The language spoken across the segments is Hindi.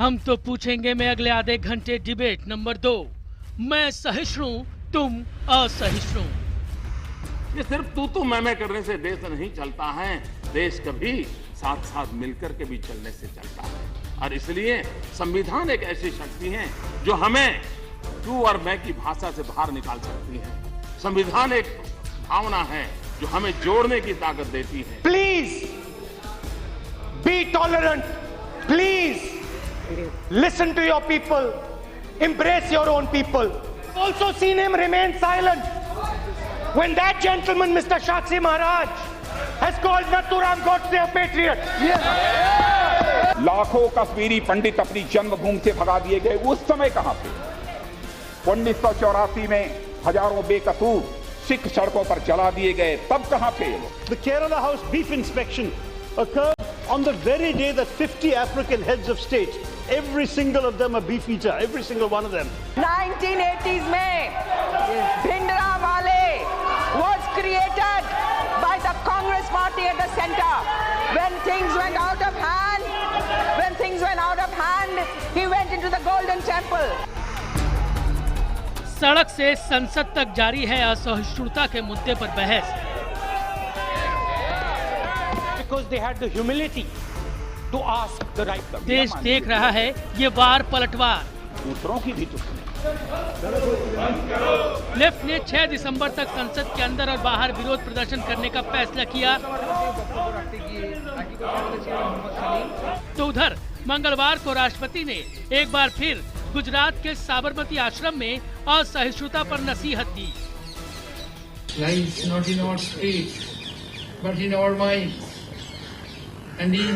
हम तो पूछेंगे में अगले आधे घंटे डिबेट नंबर 2। मैं सहिष्णु, तुम असहिष्णु। ये सिर्फ तू मैं करने से देश नहीं चलता है। देश कभी साथ साथ मिलकर के भी चलने से चलता है। और इसलिए संविधान एक ऐसी शक्ति है जो हमें तू और मैं की भाषा से बाहर निकाल सकती है। संविधान एक भावना है जो हमें जोड़ने की ताकत देती है। Please be tolerant, please listen to your people, embrace your own people. Also seen him remain silent when that gentleman, Mr. Shakshi Maharaj, has called Nathuram Godse a patriot. लाखों कश्मीरी पंडित अपनी जन्मभूमि से भगा दिए गए, उस समय कहां थे? 1984 में हजारों बेकसूर सिख सड़कों पर जला दिए गए, तब कहां थे? The Kerala House beef inspection occurred on the very day that 50 African heads of state, every single of them a beef eater, every single one of them. 1980s में Bhindranwale was created by the Congress party at the center. When things went out of hand, he went into the Golden Temple. सड़क से संसद तक जारी है असहिष्णुता के मुद्दे पर बहस। Because they had the humility to ask the right question. देश देख रहा है ये वार पलटवार। दूसरों की भी तो सुने। लेफ्ट ने 6 दिसंबर तक संसद के अंदर और बाहर विरोध प्रदर्शन करने का फैसला किया, तो उधर मंगलवार को राष्ट्रपति ने एक बार फिर गुजरात के साबरमती आश्रम में असहिष्णुता पर नसीहत दी। Lies not in our speech, but in our minds, and in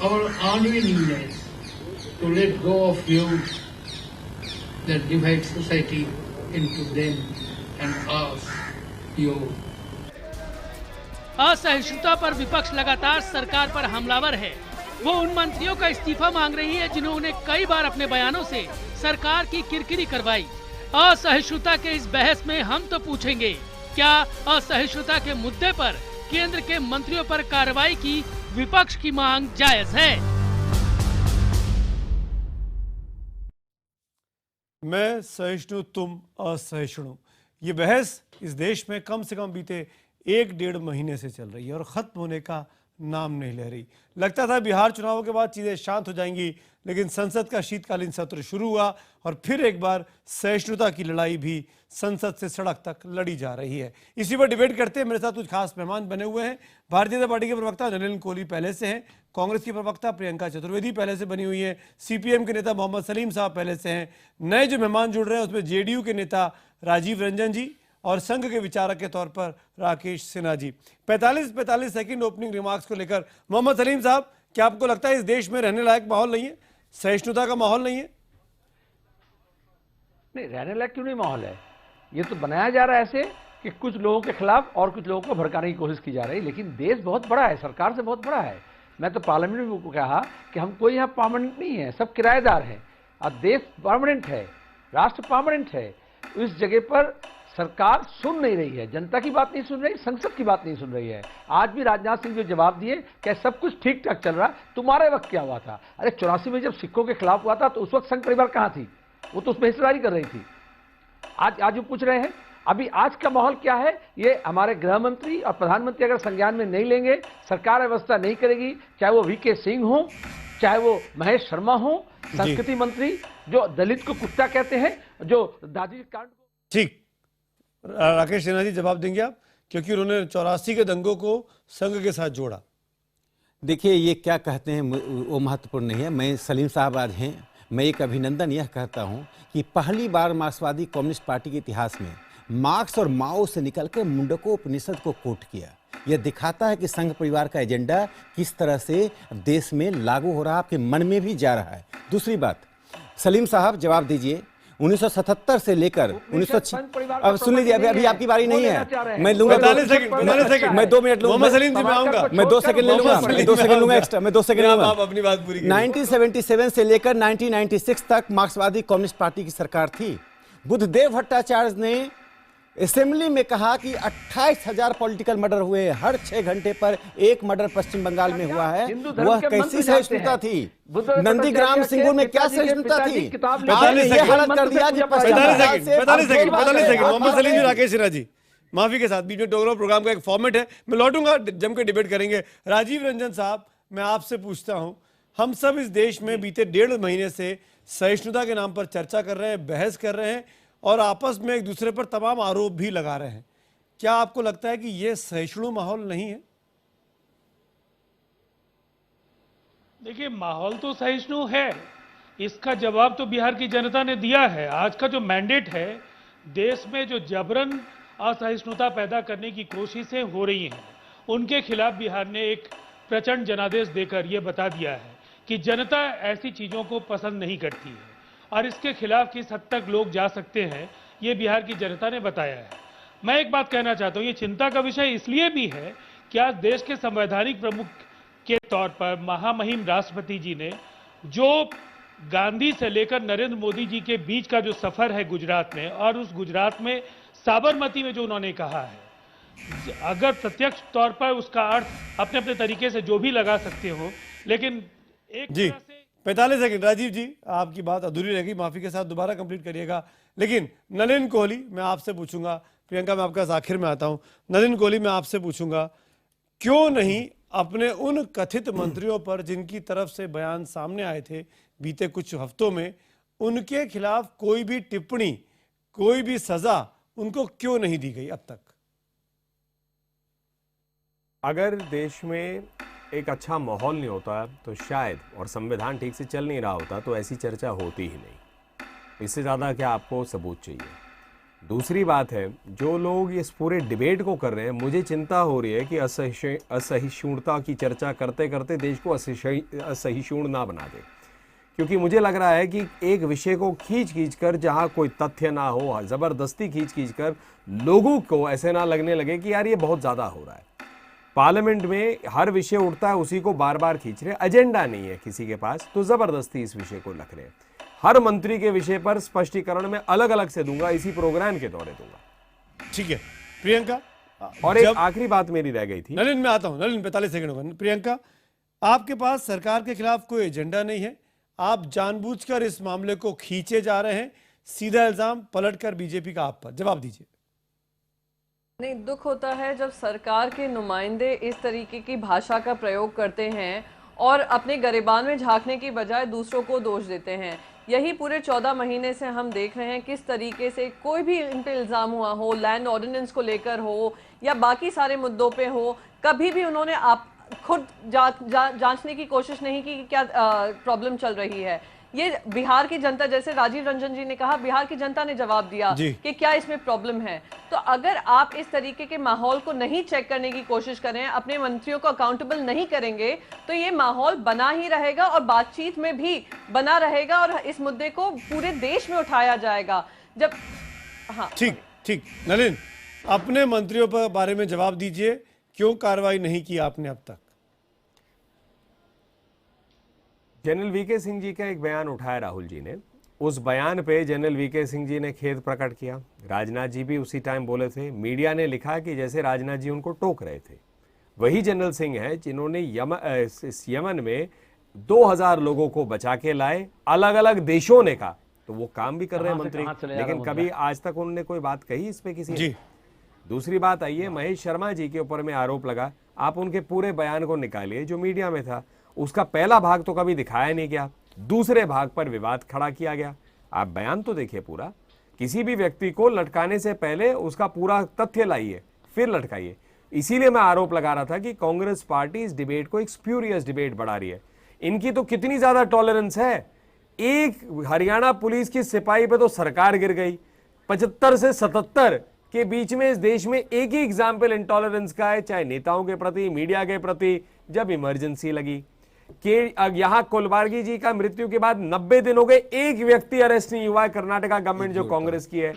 our unwillingness to let go of views that divide society into them and us, you. असहिष्णुता पर विपक्ष लगातार सरकार पर हमलावर है। वो उन मंत्रियों का इस्तीफा मांग रही है जिन्होंने कई बार अपने बयानों से सरकार की किरकिरी करवाई। असहिष्णुता के इस बहस में हम तो पूछेंगे, क्या असहिष्णुता के मुद्दे पर केंद्र के मंत्रियों पर कार्रवाई की विपक्ष की मांग जायज है? मैं सहिष्णु, तुम असहिष्णु। ये बहस इस देश में कम से कम बीते 1-1.5 महीने से चल रही है और खत्म होने का नाम नहीं ले रही। लगता था बिहार चुनावों के बाद चीजें शांत हो जाएंगी, लेकिन संसद का शीतकालीन सत्र शुरू हुआ और फिर एक बार सहिष्णुता की लड़ाई भी संसद से सड़क तक लड़ी जा रही है। इसी पर डिबेट करते हैं मेरे साथ कुछ खास मेहमान बने हुए हैं। भारतीय जनता पार्टी के प्रवक्ता नलिन कोहली पहले से हैं, कांग्रेस की प्रवक्ता प्रियंका चतुर्वेदी पहले से बनी हुई है, सीपीएम के नेता मोहम्मद सलीम साहब पहले से हैं। नए जो मेहमान जुड़ रहे हैं उसमें जेडीयू के नेता राजीव रंजन जी और संघ के विचारक के तौर पर Rakesh Sinha ji. 45 second opening remarks को लेकर मोहम्मद सलीम साहब, क्या आपको लगता है इस देश में रहने लायक माहौल नहीं है, सहिष्णुता का माहौल नहीं है? नहीं, रहने लायक क्यों नहीं माहौल है? ये तो बनाया जा रहा है ऐसे कि कुछ लोगों के खिलाफ और कुछ लोगों को भड़काने की कोशिश की जा रही है। लेकिन देश बहुत बड़ा है, सरकार से बहुत बड़ा है। मैं तो पार्लियामेंट में कहा कि हम कोई यहाँ परमानेंट नहीं है, सब किराएदार हैं और देश परमानेंट है, राष्ट्र परमानेंट है। इस जगह पर सरकार सुन नहीं रही है, जनता की बात नहीं सुन रही, संसद की बात नहीं सुन रही है। आज भी राजनाथ सिंह जो जवाब दिए कि सब कुछ ठीक ठाक चल रहा, तुम्हारे वक्त क्या हुआ था? अरे 84 में जब सिखों के खिलाफ हुआ था तो उस वक्त संघ परिवार कहाँ थी? वो तो उसमें हिस्सेदारी कर रही थी। आज वो पूछ रहे हैं। अभी आज का माहौल क्या है? ये हमारे गृह मंत्री और प्रधानमंत्री अगर संज्ञान में नहीं लेंगे, सरकार व्यवस्था नहीं करेगी, चाहे वो वीके सिंह हो, चाहे वो महेश शर्मा हो, संस्कृति मंत्री जो दलित को कुत्ता कहते हैं, जो दादी कांड को। ठीक, राकेश सिन्हा जी जवाब देंगे आप, क्योंकि उन्होंने 84 के दंगों को संघ के साथ जोड़ा। देखिए, ये क्या कहते हैं वो महत्वपूर्ण नहीं है। मैं सलीम साहब आज हैं, मैं एक अभिनंदन यह कहता हूं कि पहली बार मार्क्सवादी कम्युनिस्ट पार्टी के इतिहास में मार्क्स और माओ से निकलकर मुंडको उपनिषद को कोट किया। यह दिखाता है कि संघ परिवार का एजेंडा किस तरह से देश में लागू हो रहा है, आपके मन में भी जा रहा है। दूसरी बात, सलीम साहब जवाब दीजिए, 1977 से लेकर 1906। अब सुन लीजिए, अभी आपकी बारी नहीं है, मैं लूंगा 45 सेकंड, मैं 2 मिनट लूंगा। सलीम जी मैं आऊंगा, मैं 2 सेकंड ले लूंगा, मैं 2 सेकंड लूंगा एक्स्ट्रा, मैं 2 सेकंड लूंगा। आप अपनी बात पूरी कीजिए। 1977 से लेकर 1996 तक मार्क्सवादी कम्युनिस्ट पार्टी की सरकार थी। बुद्धदेव भट्टाचार्य ने असेंबली में कहा कि 28,000 पॉलिटिकल मर्डर हुए, हर 6 घंटे पर एक मर्डर पश्चिम बंगाल में हुआ है। वह कैसी सहिष्णुता थी? नंदीग्राम सिंगुर में क्या सहिष्णुता थी? 45 सेकंड मोहम्मद सलीम जी, राकेश सिन्हा जी, माफी के साथ बीच में टोकरो प्रोग्राम का एक फॉर्मेट है, मैं लौटूंगा, जम के डिबेट करेंगे। राजीव रंजन साहब, मैं आपसे पूछता हूं, हम सब इस देश में बीते 1.5 महीने से सहिष्णुता के नाम पर चर्चा कर रहे हैं, बहस कर रहे हैं और आपस में एक दूसरे पर तमाम आरोप भी लगा रहे हैं। क्या आपको लगता है कि यह सहिष्णु माहौल नहीं है? देखिए, माहौल तो सहिष्णु है, इसका जवाब तो बिहार की जनता ने दिया है। आज का जो मैंडेट है, देश में जो जबरन असहिष्णुता पैदा करने की कोशिशें हो रही हैं, उनके खिलाफ बिहार ने एक प्रचंड जनादेश देकर यह बता दिया है कि जनता ऐसी चीज़ों को पसंद नहीं करती है और इसके खिलाफ किस हद तक लोग जा सकते हैं, ये बिहार की जनता ने बताया है। मैं एक बात कहना चाहता हूँ, ये चिंता का विषय इसलिए भी है कि आज देश के संवैधानिक प्रमुख के तौर पर महामहिम राष्ट्रपति जी ने जो गांधी से लेकर नरेंद्र मोदी जी के बीच का जो सफर है गुजरात में, और उस गुजरात में साबरमती में जो उन्होंने कहा है, अगर प्रत्यक्ष तौर पर उसका अर्थ अपने अपने तरीके से जो भी लगा सकते हो, लेकिन एक जी 45 सेकंड, राजीव जी आपकी बात अधूरी रहेगी, माफी के साथ दोबारा कंप्लीट करिएगा। लेकिन नलिन कोहली, मैं आपसे पूछूंगा, प्रियंका मैं आपका आखिर में आता हूं, नलिन कोहली मैं आपसे पूछूंगा, क्यों नहीं अपने उन कथित मंत्रियों पर जिनकी तरफ से बयान सामने आए थे बीते कुछ हफ्तों में, उनके खिलाफ कोई भी टिप्पणी, कोई भी सजा उनको क्यों नहीं दी गई अब तक? अगर देश में एक अच्छा माहौल नहीं होता तो शायद, और संविधान ठीक से चल नहीं रहा होता तो ऐसी चर्चा होती ही नहीं। इससे ज़्यादा क्या आपको सबूत चाहिए? दूसरी बात है, जो लोग इस पूरे डिबेट को कर रहे हैं, मुझे चिंता हो रही है कि असहिष्णुता की चर्चा करते करते देश को असहिष्णु ना बना दे, क्योंकि मुझे लग रहा है कि एक विषय को खींच कर, जहाँ कोई तथ्य ना हो, ज़बरदस्ती खींच कर लोगों को ऐसे ना लगने लगे कि यार ये बहुत ज़्यादा हो रहा है। पार्लियामेंट में हर विषय उठता है, उसी को बार बार खींच रहे, एजेंडा नहीं है किसी के पास, तो जबरदस्ती इस विषय को रख रहे हैं। हर मंत्री के विषय पर स्पष्टीकरण में अलग अलग से दूंगा, इसी प्रोग्राम के दौरे दूंगा। ठीक है प्रियंका, और एक आखिरी बात मेरी रह गई थी। नलिन मैं आता हूं, नलिन 45 सेकंड होगा। प्रियंका, आपके पास सरकार के खिलाफ कोई एजेंडा नहीं है, आप जानबूझकर इस मामले को खींचे जा रहे हैं, सीधा इल्जाम पलटकर बीजेपी का आप पर, जवाब दीजिए। नहीं, दुख होता है जब सरकार के नुमाइंदे इस तरीके की भाषा का प्रयोग करते हैं और अपने गिरेबान में झांकने की बजाय दूसरों को दोष देते हैं। यही पूरे 14 महीने से हम देख रहे हैं किस तरीके से कोई भी इन पर इल्ज़ाम हुआ हो, लैंड ऑर्डिनेंस को लेकर हो या बाकी सारे मुद्दों पे हो, कभी भी उन्होंने आप खुद जांचने की कोशिश नहीं की कि क्या प्रॉब्लम चल रही है। ये बिहार की जनता, जैसे राजीव रंजन जी ने कहा, बिहार की जनता ने जवाब दिया कि क्या इसमें प्रॉब्लम है। तो अगर आप इस तरीके के माहौल को नहीं चेक करने की कोशिश करें, अपने मंत्रियों को अकाउंटेबल नहीं करेंगे, तो ये माहौल बना ही रहेगा और बातचीत में भी बना रहेगा और इस मुद्दे को पूरे देश में उठाया जाएगा। जब हाँ ठीक नलिन, अपने मंत्रियों पर बारे में जवाब दीजिए, क्यों कार्रवाई नहीं की आपने अब तक? जनरल वीके सिंह जी का एक बयान उठाया राहुल जी ने, उस बयान पे जनरल वीके सिंह जी ने खेद प्रकट किया। राजनाथ जी भी उसी टाइम बोले थे, मीडिया ने लिखा कि जैसे राजनाथ जी उनको टोक रहे थे। वही जनरल सिंह है जिन्होंने यमन में 2000 लोगों को बचा के लाए, अलग अलग देशों ने कहा, तो वो काम भी कर रहे हैं मंत्री, लेकिन कभी आज तक उन्होंने कोई बात कही इस पे किसी ने? दूसरी बात आइए, महेश शर्मा जी के ऊपर में आरोप लगा, आप उनके पूरे बयान को निकालिए जो मीडिया में था, उसका पहला भाग तो कभी दिखाया नहीं गया, दूसरे भाग पर विवाद खड़ा किया गया। आप बयान तो देखिए पूरा, किसी भी व्यक्ति को लटकाने से पहले उसका पूरा तथ्य लाइए फिर लटकाइए। इसीलिए मैं आरोप लगा रहा था कि कांग्रेस पार्टी इस डिबेट को एक स्प्यूरियस डिबेट बढ़ा रही है। इनकी तो कितनी ज्यादा टॉलरेंस है, एक हरियाणा पुलिस की सिपाही पे तो सरकार गिर गई, 75 से 77 के बीच में इस देश में एक ही एग्जाम्पल इंटॉलरेंस का है, चाहे नेताओं के प्रति, मीडिया के प्रति, जब इमरजेंसी लगी। कि यहां कोलबार्गी जी का मृत्यु के बाद 90 दिन हो गए, एक व्यक्ति अरेस्ट नहीं हुआ है। कर्नाटका गवर्नमेंट जो कांग्रेस की है,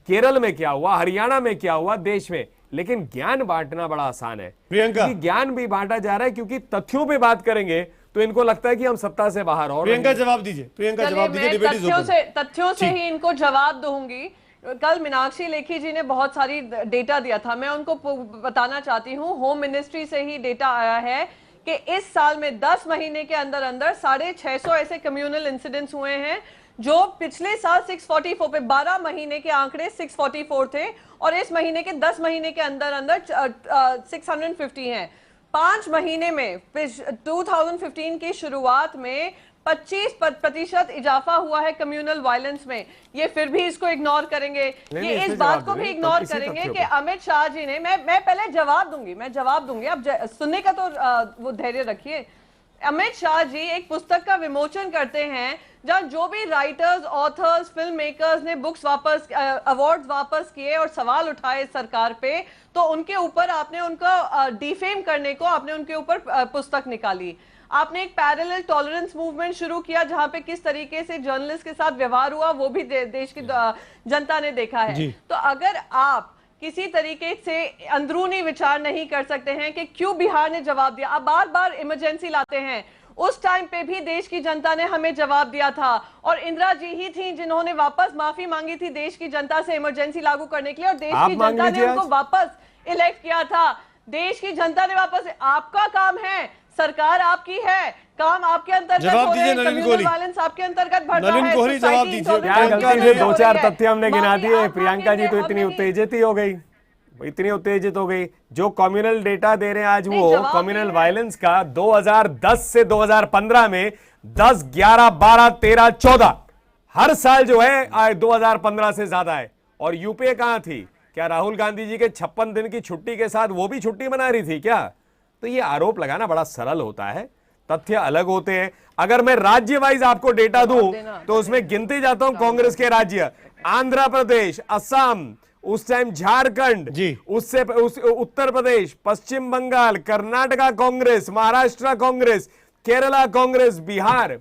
केरल में क्या हुआ, हरियाणा में क्या हुआ, देश में। लेकिन ज्ञान बांटना बड़ा आसान है, प्रियंका ज्ञान भी बांटा जा रहा है, क्योंकि तथ्यों पे बात करेंगे तो इनको लगता है कि हम सत्ता से बाहर। और प्रियंका जवाब दीजिए, प्रियंका जवाब दीजिए। तथ्यों से ही इनको जवाब दूंगी कल मीनाक्षी लेखी जी ने बहुत सारी डेटा दिया था, मैं उनको बताना चाहती हूँ। होम मिनिस्ट्री से ही डेटा आया है कि इस साल में 10 महीने के अंदर अंदर 650 ऐसे कम्युनल इंसिडेंट्स हुए हैं, जो पिछले साल 644 पे 12 महीने के आंकड़े 644 थे और इस महीने के 10 महीने के अंदर अंदर 650 हैं। 5 महीने में 2015 की शुरुआत में 25% इजाफा हुआ है कम्युनल वायलेंस में। ये फिर भी इसको इग्नोर करेंगे, ये इस बात को भी इग्नोर करेंगे कि अमित शाह जी ने, मैं पहले जवाब दूंगी, आप सुनने का तो वो धैर्य रखिए। अमित शाह जी एक पुस्तक का विमोचन करते हैं जहां जो भी राइटर्स, ऑथर्स, फिल्म मेकर्स ने बुक्स वापस, अवार्ड्स वापस किए और सवाल उठाए सरकार पे, तो उनके ऊपर आपने उनका डिफेम करने को आपने उनके ऊपर पुस्तक निकाली। आपने एक पैरेलल टॉलरेंस मूवमेंट शुरू किया जहां पे किस तरीके से जर्नलिस्ट के साथ व्यवहार हुआ वो भी देश की जनता ने देखा है। तो अगर आप किसी तरीके से अंदरूनी विचार नहीं कर सकते हैं कि क्यों बिहार ने जवाब दिया, आप बार बार इमरजेंसी लाते हैं, उस टाइम पे भी देश की जनता ने हमें जवाब दिया था और इंदिरा जी ही थी जिन्होंने वापस माफी मांगी थी देश की जनता से इमरजेंसी लागू करने के लिए और देश की जनता ने उनको वापस इलेक्ट किया था। देश की जनता ने वापस, आपका काम है, सरकार आपकी है, काम आपके अंतर्गत हो रहे हैं, कम्युनल वायलेंस आपके अंतर्गत बढ़ रहा है। कोहली जवाब दीजिए। क्या गलती से 2-4 तथ्य हमने गिना दिए, प्रियंका जी तो इतनी उत्तेजित ही हो गई, इतनी उत्तेजित हो गई। जो कम्युनल डेटा दे रहे हैं आज वो कम्युनल वायलेंस का 2010 से 2015 में 10, 11, 12, 13, 14 हर साल जो है 2015 से ज्यादा है। और यूपीए कहां थी? क्या राहुल गांधी जी के 56 दिन की छुट्टी के साथ वो भी छुट्टी मना रही थी क्या? तो ये आरोप लगाना बड़ा सरल होता है, तथ्य अलग होते हैं। अगर मैं राज्य वाइज आपको डेटा दूं तो उसमें गिनते जाता हूं कांग्रेस के राज्य, आंध्र प्रदेश, असम, उस टाइम झारखंड, उससे उत्तर प्रदेश, पश्चिम बंगाल, कर्नाटका कांग्रेस, महाराष्ट्र कांग्रेस, केरला कांग्रेस, बिहार,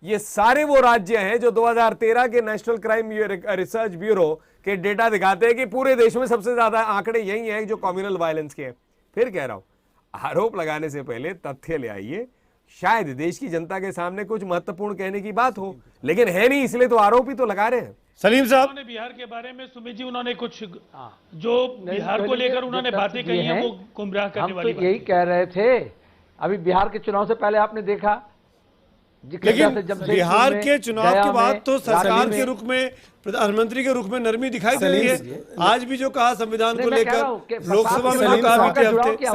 ये सारे वो राज्य हैं जो 2013 के नेशनल क्राइम रिसर्च ब्यूरो के डेटा दिखाते हैं कि पूरे देश में सबसे ज्यादा आंकड़े यही हैं जो कम्युनल वायलेंस के हैं। फिर कह रहा हूं, आरोप लगाने से पहले तथ्य ले आइए, शायद देश की जनता के सामने कुछ महत्वपूर्ण कहने की बात हो, लेकिन है नहीं, इसलिए तो आरोप ही तो लगा रहे हैं। सलीम साहब, उन्होंने बिहार के बारे में सुमित जी उन्होंने कुछ जो बिहार को लेकर उन्होंने बातें कही हैं वो गुमराह करने वाली बात। यही कह रहे थे, अभी बिहार के चुनाव से पहले आपने देखा, लेकिन बिहार के चुनाव के बाद तो सरकार के रुख में, प्रधानमंत्री के रुख में नरमी दिखाई दे रही है। आज भी जो कहा संविधान को लेकर लोकसभा में जो कहा बीते हफ्ते।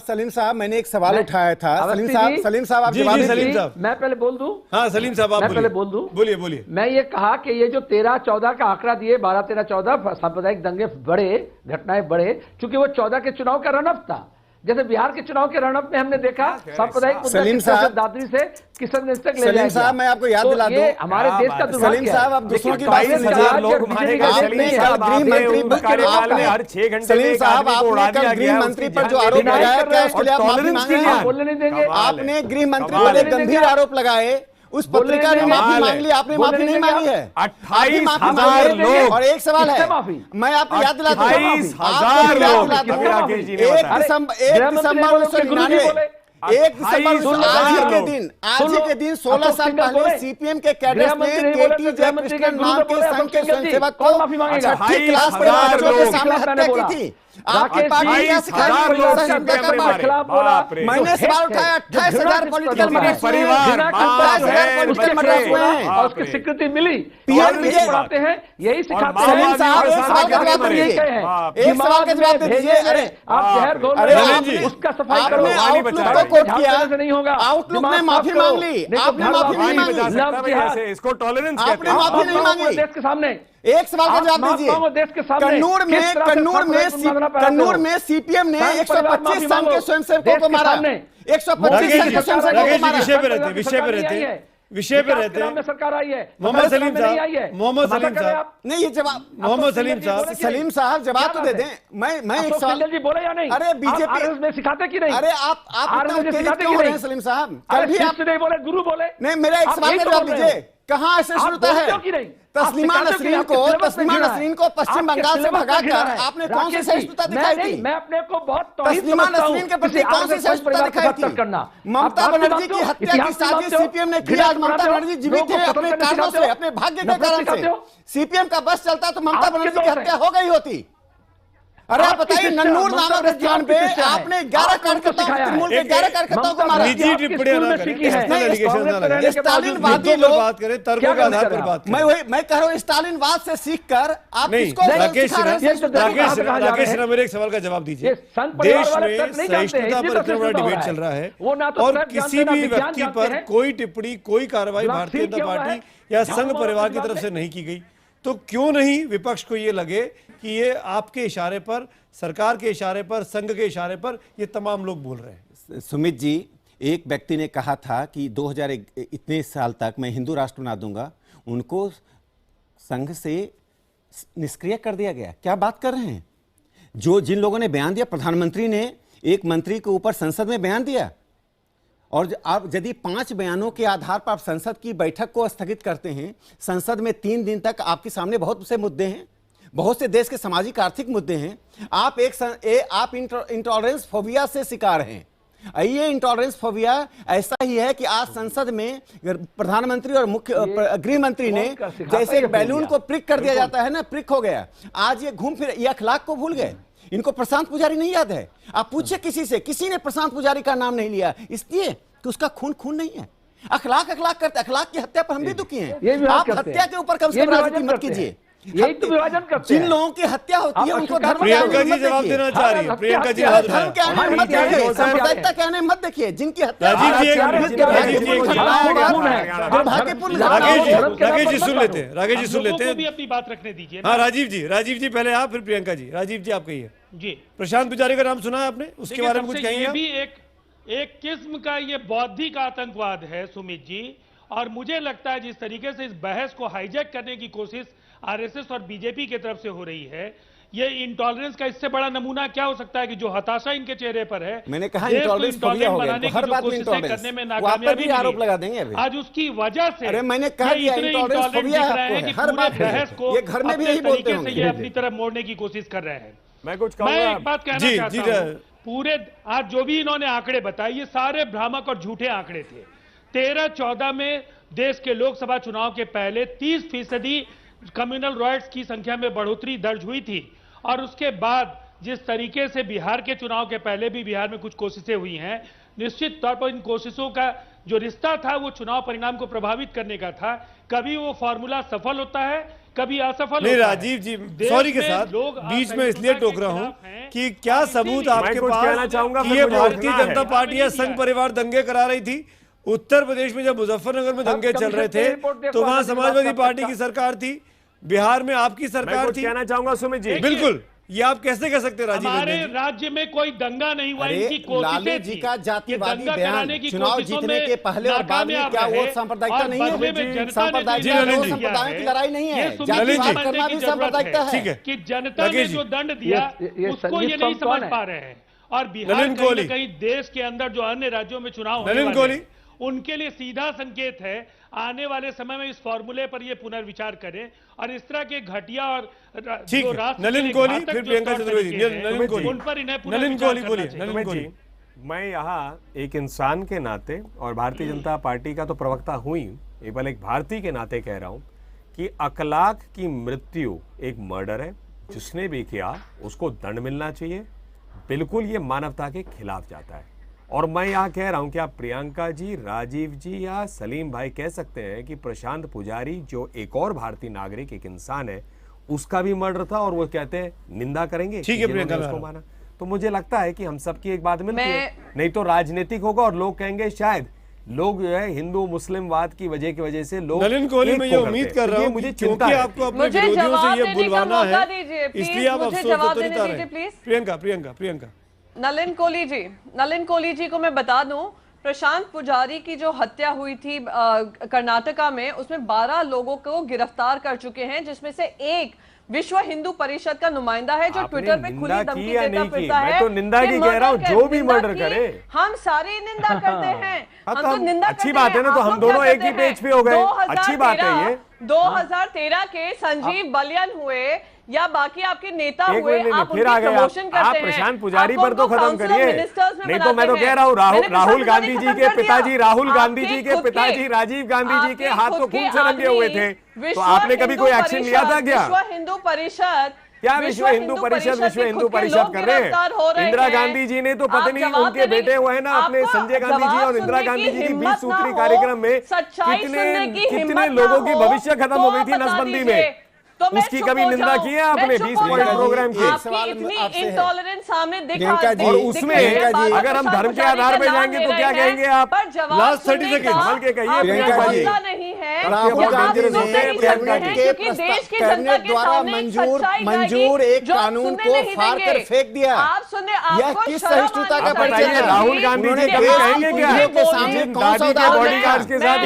सलीम साहब, मैंने एक सवाल उठाया था। सलीम साहब आप जवाब दीजिए। मैं पहले बोल दूं? हाँ सलीम साहब, आप पहले बोल दूं? बोलिए। मैं ये कहा कि ये जो 13-14 का आंकड़ा दिए, 12-13-14 सांप्रदायिक दंगे बढ़े, घटनाएं बढ़े, चूंकि वो 14 के चुनाव का रनअप था। जैसे बिहार के चुनाव के रनअप में हमने देखा साम्प्रदायिक सलीम साहब दादरी से किशनगंज तक ले सलीम साहब, मैं आपको याद दिला दूं, हमारे देश का सलीम साहब, आप दूसरों की बात नहीं, आपने हर 6 घंटे सलीम साहब, आपने गृह मंत्री पर जो आरोप लगाया, क्या उसके लिए आप माफी मांगे? बोलने नहीं देंगे। आपने गृह मंत्री पर एक गंभीर आरोप लगाए, उस पत्रिका ने माफी मांग ली, आपने माफी नहीं मांगी है। 28,000 लोग। और एक सवाल है, मैं आपको याद दिलाता हूं, 28,000 लोग। 1 दिसंबर 1999, 1 दिसंबर आज ही के दिन 16 साल पहले सीपीएम के कैडर ने केटी जयकृष्णन नाम के संघ के स्वयंसेवक को 6ठी क्लास के बच्चों के सामने हत्या की थी। आपकी पार्टी क्या सिखाई? मैंने सवाल उठाया, 28,000 पॉलिटिकल मर्डर्स परिवार, 28,000 पॉलिटिकल मर्डर्स हुए हैं और उसकी स्वीकृति मिली। पीएम विजय पढ़ाते हैं, यही सिखाते हैं। सलीम साहब, एक सवाल का जवाब दीजिए, एक सवाल का जवाब दीजिए। अरे आप जहर घोल रहे हैं, उसका सफाई करो। आउटलुक को कोट किया, नहीं होगा। आउटलुक में माफी मांग ली, आपने माफी नहीं मांगी, इसको टॉलरेंस आपने माफी नहीं मांगी। देश के सामने एक सवाल का जवाब दीजिए। कन्नूर में सीपीएम ने 125 संघ के स्वयंसेवकों को मारा, 125 संघ के स्वयंसेवकों को मारा। विषय पे रहते सरकार आई है। मोहम्मद सलीम साहब, नहीं ये जवाब, मोहम्मद सलीम साहब जवाब तो दे दें। मैं एक सवाल, जी बोले या नहीं? अरे बीजेपी में सिखाते कि नहीं? अरे आप सलीम साहब, कल भी आप नहीं बोले, गुरु बोले। नहीं, मेरा एक सवाल का जवाब दीजिए। कहाँ असहिष्णुता है? तस्लीमा नसरीन को पश्चिम बंगाल से भगाकर आपने कौन सी सहिष्णुता दिखाई थी? मैं अपने को बहुत तस्लीमा नसरीन के प्रति कौन सी सहिष्णुता दिखाई थी? ममता बनर्जी की हत्या की साजिश सीपीएम ने की। आज ममता बनर्जी जीवित है अपने कारणों से, अपने भाग्य के कारण से। सीपीएम का बस चलता तो ममता बनर्जी की हत्या हो गई होती। अरे आप बताइए, नन्नूर नामक स्थान पे आपने 11 कार्यकर्ताओं को, तृणमूल के 11 कार्यकर्ताओं को मारा। निजी टिप्पणियां ना करें, स्टालिनवादी लोग बात करें, तर्कों के आधार पर बात करें। मैं कह रहा हूँ स्टालिनवाद से सीखकर आप नहीं, किसको राकेश सिन्हा मेरे एक सवाल का जवाब दीजिए। देश में सहिष्णुता पर इतना बड़ा डिबेट चल रहा है और किसी भी व्यक्ति पर कोई टिप्पणी, कोई कार्रवाई भारतीय जनता पार्टी या संघ परिवार की तरफ से नहीं की गई, तो क्यों नहीं विपक्ष को ये लगे कि ये आपके इशारे पर, सरकार के इशारे पर, संघ के इशारे पर ये तमाम लोग बोल रहे हैं? सुमित जी, एक व्यक्ति ने कहा था कि 2001 इतने साल तक मैं हिंदू राष्ट्र बना दूंगा, उनको संघ से निष्क्रिय कर दिया गया। क्या बात कर रहे हैं? जिन लोगों ने बयान दिया, प्रधानमंत्री ने एक मंत्री के ऊपर संसद में बयान दिया, और आप यदि 5 बयानों के आधार पर आप संसद की बैठक को स्थगित करते हैं, संसद में 3 दिन तक आपके सामने बहुत से मुद्दे हैं, बहुत से देश के सामाजिक आर्थिक मुद्दे हैं, आप आप इंटॉलरेंस फोबिया से शिकार हैं। ये इंटॉलरेंस फोबिया ऐसा ही है कि आज संसद में प्रधानमंत्री और मुख्य गृह मंत्री ने जैसे एक बैलून को प्रिक कर दिया जाता है ना, प्रिक हो गया, आज ये घूम फिर ये अखलाक को भूल गए। इनको प्रशांत पुजारी नहीं याद है। आप पूछिए किसी से, किसी ने प्रशांत पुजारी का नाम नहीं लिया, इसलिए कि उसका खून नहीं है। अखलाक करते, अखलाक की हत्या पर हम भी दुखी हैं। आप हत्या के ऊपर कम से कम राजनीति मत कीजिए। यही तो विभाजन करते हैं। जिन लोगों की हत्या होती है उनको धर्म प्रियंका जी जवाब देना चाह रही है। प्रियंका जी धर्म के आने मत देखिए, सांप्रदायिकता के आने मत देखिए। जिनकी हत्या राकेश जी सुन लेते हैं, राकेश जी सुन लेते हैं, भी अपनी बात रखने दीजिए। हाँ राजीव जी पहले आप, फिर प्रियंका जी। राजीव जी आप कहिए। जी, प्रशांत पुजारी का नाम सुना है आपने, उसके बारे में कुछ कहेंगे? ये भी एक किस्म का ये बौद्धिक आतंकवाद है सुमित जी, और मुझे लगता है जिस तरीके से इस बहस को हाईजैक करने की कोशिश आरएसएस और बीजेपी की तरफ से हो रही है, ये इंटॉलरेंस का इससे बड़ा नमूना क्या हो सकता है कि जो हताशा इनके चेहरे पर है। मैंने कहा इंटॉलरेंस फोबिया हो गया, हर बात में इंटॉलरेंस करने में नाकामयाबी आरोप लगा देंगे अभी। आज उसकी वजह से, अरे मैंने कहा कि इंटॉलरेंस फोबिया है कि हर बात बहस को ये घर में भी यही बोलते हैं, ये अपनी तरफ मोड़ने की कोशिश कर रहे हैं। मैं कुछ मैं एक बात कहना चाहता हूं, पूरे आज जो भी इन्होंने आंकड़े बताए, ये सारे भ्रामक और झूठे आंकड़े थे। 13-14 में देश के लोकसभा चुनाव के पहले 30% कम्युनल रॉयट्स की संख्या में बढ़ोतरी दर्ज हुई थी, और उसके बाद जिस तरीके से बिहार के चुनाव के पहले भी बिहार में कुछ कोशिशें हुई हैं, निश्चित तौर पर इन कोशिशों का जो रिश्ता था वो चुनाव परिणाम को प्रभावित करने का था। कभी वो फॉर्मूला सफल होता है, कभी असफल नहीं। होता राजीव जी सॉरी के साथ बीच में इसलिए टोक रहा हूं कि क्या सबूत आपके पास कि ये भारतीय जनता पार्टी या संघ परिवार दंगे करा रही थी? उत्तर प्रदेश में जब मुजफ्फरनगर में दंगे चल रहे थे तो वहां समाजवादी पार्टी की सरकार थी, बिहार में आपकी सरकार थी। कहना चाहूंगा सुमित जी, बिल्कुल, ये आप कैसे कह सकते हैं राजीव? हमारे राज्य में कोई दंगा नहीं हुआ, इनकी कोशिशें जी का जातिवादी बयान चुनाव जीतने के पहले और बाद में, क्या वो सांप्रदायिकता नहीं है? सांप्रदायिक की लड़ाई नहीं है, जातिवाद करना भी सांप्रदायिकता है। कि जनता ने जो दंड दिया उसको ये नहीं समझ पा रहे हैं, और बिहार कहीं कहीं देश के अंदर जो अन्य राज्यों में चुनाव होने वाले हैं उनके लिए सीधा संकेत है। आने वाले समय में इस फॉर्मूले पर ये पुनर्विचार करें और इस तरह के घटिया और ठीक है। नलिन कोहली, फिर प्रियंका चतुर्वेदी। नलिन कोहली, उन पर इन्हें नलिन कोहली बोलिए। नलिन कोहली, मैं यहाँ एक इंसान के नाते और भारतीय जनता पार्टी का तो प्रवक्ता हुई, एक भारतीय के नाते कह रहा हूँ कि अखलाक की मृत्यु एक मर्डर है। जिसने भी किया उसको दंड मिलना चाहिए। बिल्कुल ये मानवता के खिलाफ जाता है। और मैं यहाँ कह रहा हूँ कि आप प्रियंका जी, राजीव जी या सलीम भाई कह सकते हैं कि प्रशांत पुजारी जो एक और भारतीय नागरिक, एक इंसान है, उसका भी मर्डर था, और वो कहते हैं निंदा करेंगे। ठीक है प्रियंका, उसको माना तो मुझे लगता है कि हम सबकी एक बात मिलती है। नहीं तो राजनीतिक होगा और लोग कहेंगे शायद लोग जो है हिंदू मुस्लिमवाद की वजह से लोग। नलिन कोहली, मैं ये उम्मीद कर रहा हूँ मुझे चिंता है आपको अपने विरोधियों से ये बुलवाना है, इसलिए आप अफसोस तो नहीं कर रहे हैं। प्रियंका। नलिन कोहली जी को मैं बता दूं प्रशांत पुजारी की जो हत्या हुई थी कर्नाटका में, उसमें 12 लोगों को गिरफ्तार कर चुके हैं, जिसमें से एक विश्व हिंदू परिषद का नुमाइंदा है जो ट्विटर पे खुली धमकी देता फिरता है। मैं तो निंदा की कह रहा हूँ, जो भी मर्डर करे हम सारी निंदा करते हैं। हम तो निंदा अच्छी बात है ना, तो हम दोनों एक ही पेज पे हो गए, अच्छी बात है ये। 2013 के संजीव बलियान हुए या बाकी आपके नेता हुए, आप फिर आ गए प्रमोशन करते आप हैं। प्रशांत पुजारी पर तो खत्म करिए, नहीं तो मैं तो कह रहा हूँ राहुल गांधी जी के पिताजी, राहुल गांधी जी के पिताजी राजीव गांधी जी के हाथ तो खून से रंगे हुए थे, तो आपने कभी कोई एक्शन लिया था क्या? विश्व हिंदू परिषद, क्या विश्व हिंदू परिषद कर रहे हैं? इंदिरा गांधी जी ने तो पत्नी उनके बेटे हुए हैं ना अपने संजय गांधी जी और इंदिरा गांधी जी की 20 सूत्री कार्यक्रम में कितने लोगों की भविष्य खत्म हो गई थी नसबंदी में, उसकी कभी निंदा की है आपने 20 पॉइंट प्रोग्राम की? इंटॉलरेंस सामने दिखा और उसमें अगर हम धर्म के आधार पे जाएंगे तो क्या कहेंगे आप? लास्ट 30 सेकंड संभल के कहिए प्रियंका जी। नहीं है राहुल गांधी ने कैबिनेट द्वारा मंजूर एक कानून को फाड़ कर फेंक दिया। आप सुनने, यह किस सहिष्णुता का परिचय है? राहुल गांधी जी कभी कहेंगे क्या के सामने कौन सा उदाहरण बॉडीगार्ड्स के साथ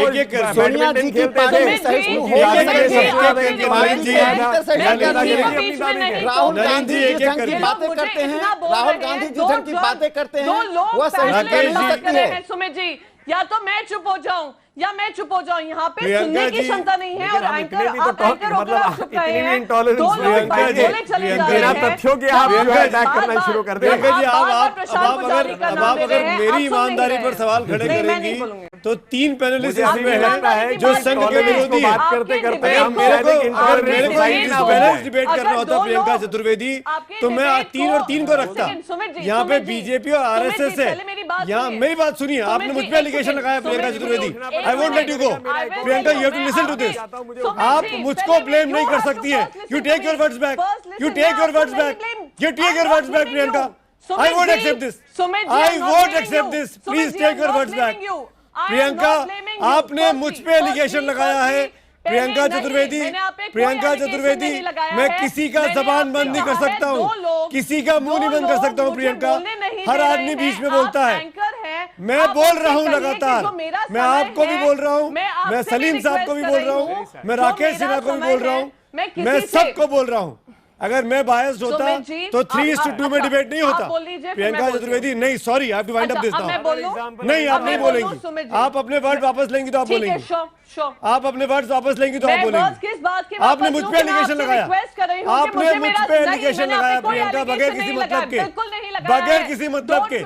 सोनिया जी की पार्टी में सहिष्णु हो सकती है? राहुल गांधी जिस ढंग की बातें करते हैं, राहुल गांधी जिस ढंग की बातें करते हैं, वह सहिष्णुता मिल सकती है। सुमित जी, या तो मैं चुप हो जाऊं या मैं चुप हो जाऊं, यहाँ पे सुनने की क्षमता नहीं है। और एंकर तथ्यों के आप अटैक करना शुरू कर दें। आप अगर मेरी ईमानदारी पर सवाल खड़े करेंगी तो 3 पैनलिस्ट इसमें हैं जो संघ के विरोधी हैं। करते करते मेरे को डिबेट करना होता प्रियंका चतुर्वेदी, तो मैं 3 और 3 को रखता। यहाँ पे बीजेपी और आरएसएस है। यहाँ मेरी बात सुनिए, आपने मुझ पे एलिगेशन लगाया Priyanka Chaturvedi, I won't let you go. Priyanka, you have to listen to this. आप मुझको ब्लेम नहीं कर सकती हैं। You take your words back, you take your words back, you take your words back Priyanka. I won't accept this. I won't accept this. Please take your words back. Priyanka, आपने मुझ पे एलिगेशन लगाया है। प्रियंका चतुर्वेदी, प्रियंका चतुर्वेदी, मैं किसी का जबान बंद नहीं कर सकता हूँ, किसी का मुंह नहीं बंद कर सकता हूँ प्रियंका। हर आदमी बीच में बोलता है। मैं बोल रहा हूँ लगातार, मैं आपको भी बोल रहा हूँ, मैं सलीम साहब को भी बोल रहा हूँ, मैं राकेश सिन्हा को भी बोल रहा हूँ, मैं सबको बोल रहा हूँ। अगर मैं बायस्ड होता तो 3:2 में डिबेट नहीं होता। प्रियंका चतुर्वेदी, नहीं, sorry, I have to wind up this now. नहीं, आप नहीं बोलेंगी। आप अपने वर्ड वापस लेंगी तो आप बोलेंगी। आप अपने वर्ड्स वापस लेंगी तो आप बोलेंगी। आपने मुझ पे एलिगेशन लगाया, आपने मुझ पे एलिगेशन लगाया प्रियंका, बगैर किसी मतलब के, बगैर किसी मतलब के,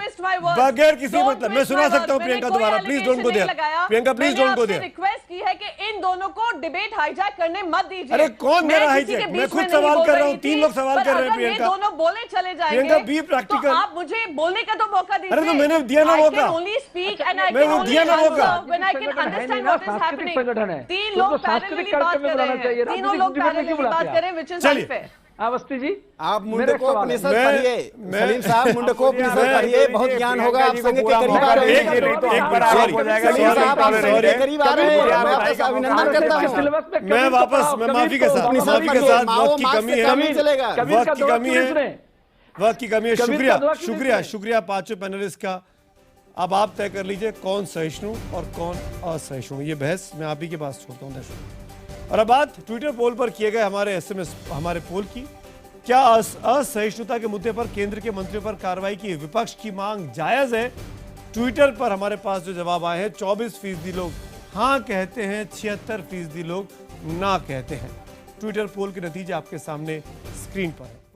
बगैर किसी मतलब। मैं सुना सकता हूँ प्रियंका दोबारा, please don't go there. Priyanka, please don't go there. Request की है कि इन दोनों को डिबेट हाईजैक करने मत दीजिए। अरे कौन मेरा हाईजैक? मैं खुद सवाल कर रहा हूँ, 3 लोग सवाल कर रहे हैं प्रियंका। दोनों बोले चले जाएंगे। Priyanka, be practical. आप मुझे बोलने का तो मौका दीजिए। अरे तो मैंने दिया ना मौका, मैं वो दिया ना मौका। तीन लोग पैरेलली बात कर रहे हैं, तीनों लोग पैरेलली बात कर रहे हैं, which is unfair। Awasthi ji, आप मुंडकोपनिषद पढ़िए, सलीम साहब मुंडकोपनिषद पढ़िए, बहुत ज्ञान होगा। आप संघ के करीब आ रहे हैं, सलीम साहब आप संघ के करीब आ रहे हैं, मैं आपका अभिनंदन करता हूँ। मैं वापस, मैं माफी के साथ, वक्त की कमी है, वक्त की कमी है, वक्त की कमी है। शुक्रिया, शुक्रिया, शुक्रिया पांचों पैनलिस्ट का। अब आप तय कर लीजिए कौन सहिष्णु और कौन असहिष्णु। ये बहस मैं आप ही के पास छोड़ता हूँ दर्शकों। और अब बात ट्विटर पोल पर किए गए हमारे SMS हमारे पोल की। क्या असहिष्णुता के मुद्दे पर केंद्र के मंत्रियों पर कार्रवाई की विपक्ष की मांग जायज है? ट्विटर पर हमारे पास जो जवाब आए हैं, 24% लोग हाँ कहते हैं, 76% लोग ना कहते हैं। ट्विटर पोल के नतीजे आपके सामने स्क्रीन पर है।